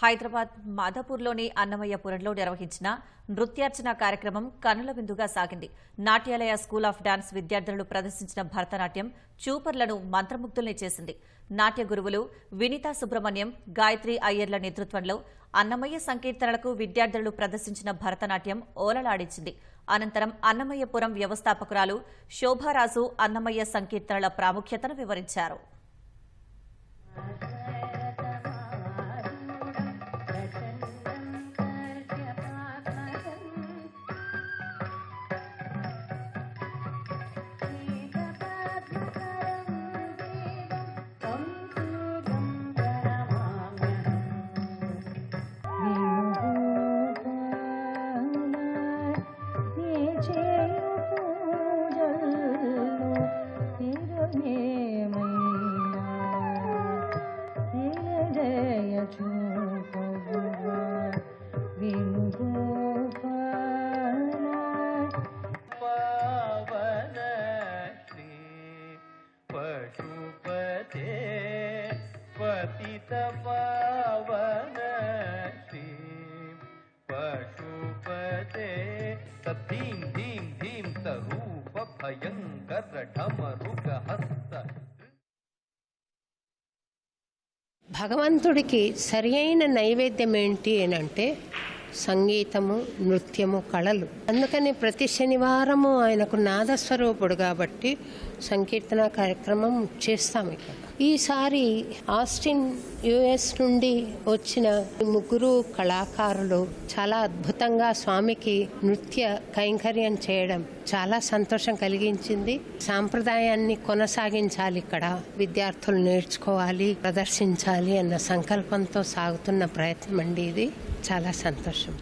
హైదరాబాద్ మాదాపూర్లోని అన్నమయ్యపురంలో నిర్వహించిన నృత్యార్చన కార్యక్రమం కనుల విందుగా సాగింది. నాట్యాలయ స్కూల్ ఆఫ్ డాన్స్ విద్యార్థులు ప్రదర్శించిన భరతనాట్యం చూపర్లను మంత్రముగ్ధుల్ని చేసింది. నాట్య గురువులు వినీతా సుబ్రహ్మణ్యం, గాయత్రి అయ్యర్ల నేతృత్వంలో అన్నమయ్య సంకీర్తనలకు విద్యార్థులు ప్రదర్శించిన భరతనాట్యం ఓలలాడించింది. అనంతరం అన్నమయ్యపురం వ్యవస్థాపకురాలు శోభారాజు అన్నమయ్య సంకీర్తనల ప్రాముఖ్యతను వివరించారు. భగవంతుడికి సరి అయిన నైవేద్యం ఏంటి అంటే సంగీతము, నృత్యము, కళలు. అందుకని ప్రతి శనివారము ఆయనకు నాదస్వరూపుడు కాబట్టి సంకీర్తన కార్యక్రమం చేస్తాము ఇక్కడ. ఈసారి ఆస్టిన్ యుఎస్ నుండి వచ్చిన ముగ్గురు కళాకారులు చాలా అద్భుతంగా స్వామికి నృత్య కైంకర్యం చేయడం చాలా సంతోషం కలిగించింది. సాంప్రదాయాన్ని కొనసాగించాలి, ఇక్కడ విద్యార్థులు నేర్చుకోవాలి, ప్రదర్శించాలి అన్న సంకల్పంతో సాగుతున్న ప్రయత్నం అండి ఇది. చాలా సంతోషం.